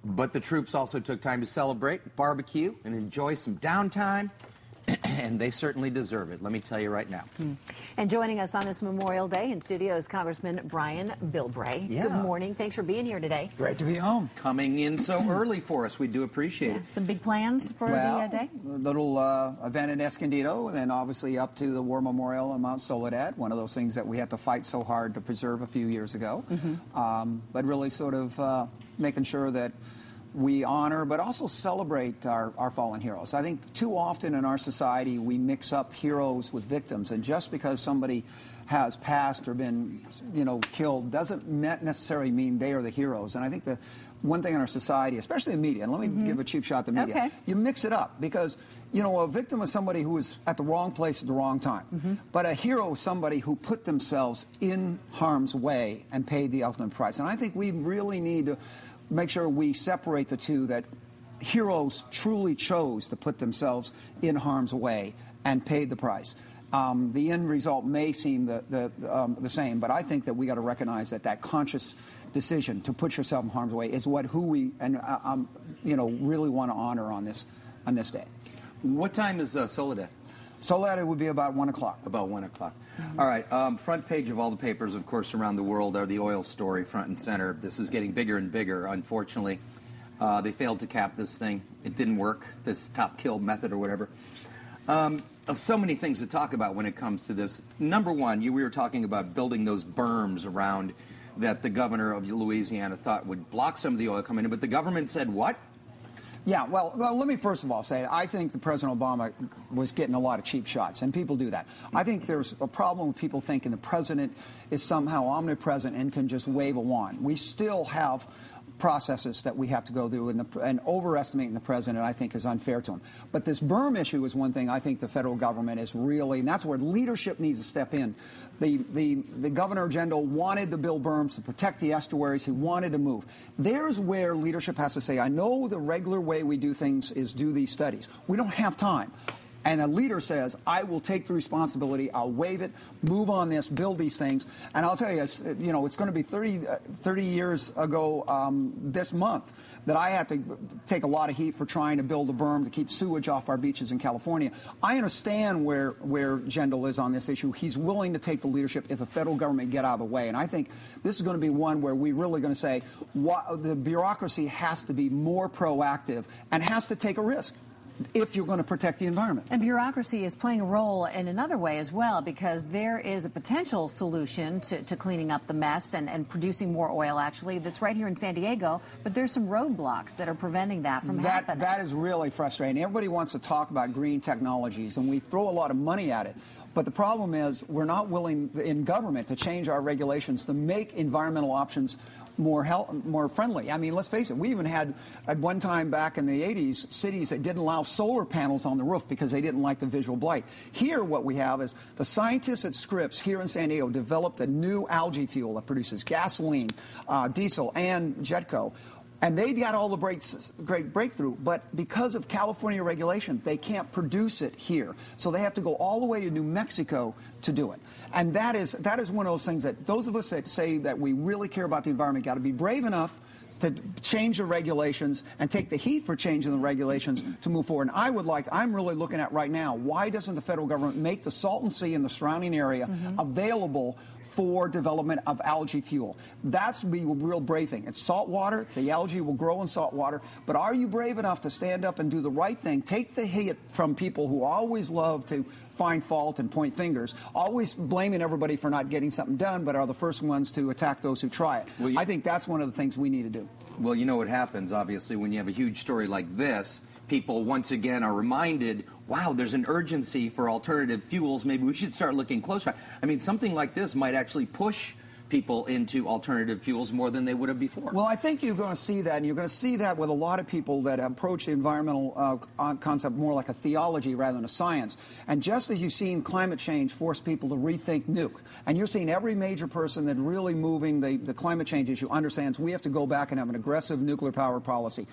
But the troops also took time to celebrate, barbecue, and enjoy some downtime. And they certainly deserve it, let me tell you right now. And joining us on this Memorial Day in studio is Congressman Brian Bilbray. Yeah. Good morning. Thanks for being here today. Great to be home. Coming in so early for us. We do appreciate it. Some big plans for the day? A little event in Escondido, and then obviously up to the War Memorial on Mount Soledad, one of those things that we had to fight so hard to preserve a few years ago. But really sort of making sure that we honor, but also celebrate our fallen heroes. I think too often in our society we mix up heroes with victims, and just because somebody has passed or been, killed doesn't necessarily mean they are the heroes. And I think the one thing in our society, especially the media, and let me give a cheap shot at the media, you mix it up because, a victim is somebody who was at the wrong place at the wrong time. But a hero is somebody who put themselves in harm's way and paid the ultimate price. And I think we really need to make sure we separate the two, that heroes truly chose to put themselves in harm's way and paid the price. The end result may seem the same, but I think that we got to recognize that conscious decision to put yourself in harm's way is who we really want to honor on this day. What time is Soledad? Soledad, it would be about 1 o'clock. About 1 o'clock. All right. Front page of all the papers, of course, around the world are the oil story, front and center. This is getting bigger and bigger. Unfortunately, they failed to cap this thing. It didn't work, this top kill method or whatever. So many things to talk about when it comes to this. Number one, we were talking about building those berms around that the governor of Louisiana thought would block some of the oil coming in, but the government said what? Yeah, well, let me first of all say, I think that President Obama was getting a lot of cheap shots, and people do that. I think there's a problem with people thinking the president is somehow omnipresent and can just wave a wand. We still have processes that we have to go through, and overestimating the president, I think, is unfair to him. But this berm issue is one thing I think the federal government is really, and that's where leadership needs to step in. The governor general wanted to build berms to protect the estuaries. He wanted to move. There's where leadership has to say, I know the regular way we do things is do these studies. We don't have time. And a leader says, I will take the responsibility, I'll waive it, move on this, build these things. And I'll tell you, it's going to be 30 years ago this month that I had to take a lot of heat for trying to build a berm to keep sewage off our beaches in California. I understand where Jindal is on this issue. He's willing to take the leadership if the federal government get out of the way. And I think this is going to be one where we're really going to say the bureaucracy has to be more proactive and has to take a risk if you're going to protect the environment. And bureaucracy is playing a role in another way as well, because there is a potential solution to cleaning up the mess and producing more oil, actually, that's right here in San Diego, but there's some roadblocks that are preventing that from happening. That is really frustrating. Everybody wants to talk about green technologies, and we throw a lot of money at it. But the problem is we're not willing in government to change our regulations to make environmental options more friendly. I mean, let's face it, we even had at one time back in the 80s cities that didn't allow solar panels on the roof because they didn't like the visual blight. Here what we have is the scientists at Scripps here in San Diego developed a new algae fuel that produces gasoline, diesel, and Jetco. And they got all the great breakthrough, but because of California regulation, they can't produce it here. So they have to go all the way to New Mexico to do it. And that is one of those things that those of us that say that we really care about the environment got to be brave enough to change the regulations and take the heat for changing the regulations to move forward. And I'm really looking at right now, why doesn't the federal government make the Salton Sea and the surrounding area available for development of algae fuel? That's the real brave thing. It's salt water. The algae will grow in salt water. But are you brave enough to stand up and do the right thing? Take the hit from people who always love to find fault and point fingers, always blaming everybody for not getting something done, but are the first ones to attack those who try it. Well, I think that's one of the things we need to do. Well, you know what happens, obviously, when you have a huge story like this. People once again are reminded, wow, there's an urgency for alternative fuels. Maybe we should start looking closer. I mean, something like this might actually push people into alternative fuels more than they would have before. Well, I think you're going to see that, and you're going to see that with a lot of people that approach the environmental concept more like a theology rather than a science. And just as you've seen climate change force people to rethink nuke, and you're seeing every major person that really moving the climate change issue understands we have to go back and have an aggressive nuclear power policy.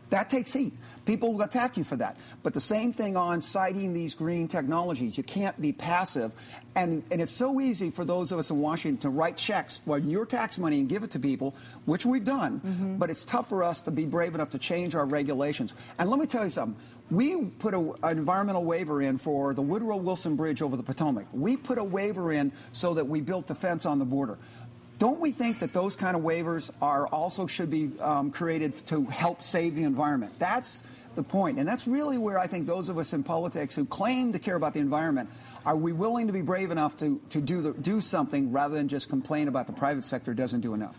That takes heat. People will attack you for that. But the same thing on citing these green technologies. You can't be passive. And it's so easy for those of us in Washington to write checks checks for your tax money and give it to people, which we've done, but it's tough for us to be brave enough to change our regulations. And let me tell you something. We put an environmental waiver in for the Woodrow Wilson Bridge over the Potomac. We put a waiver in so that we built the fence on the border. Don't we think that those kind of waivers also should be created to help save the environment? That's the point. And that's really where I think those of us in politics who claim to care about the environment, are we willing to be brave enough to do something rather than just complain about the private sector doesn't do enough?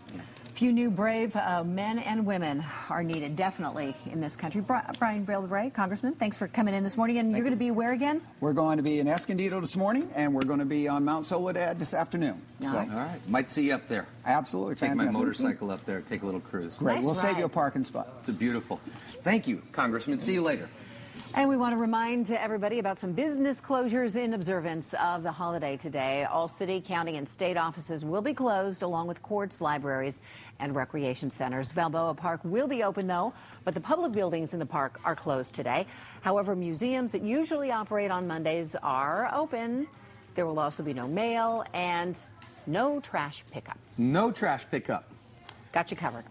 Few new brave men and women are needed, definitely, in this country. Brian Bilbray, Congressman, thanks for coming in this morning. And you're going to be where again? We're going to be in Escondido this morning, and we're going to be on Mount Soledad this afternoon. All right. Might see you up there. Absolutely. Take my motorcycle up there, take a little cruise. Great. Nice We'll ride. save you a parking spot. It's beautiful. Thank you, Congressman. See you later. And we want to remind everybody about some business closures in observance of the holiday today. All city, county, and state offices will be closed, along with courts, libraries, and recreation centers. Balboa Park will be open, though, but the public buildings in the park are closed today. However, museums that usually operate on Mondays are open. There will also be no mail and no trash pickup. No trash pickup. Got you covered.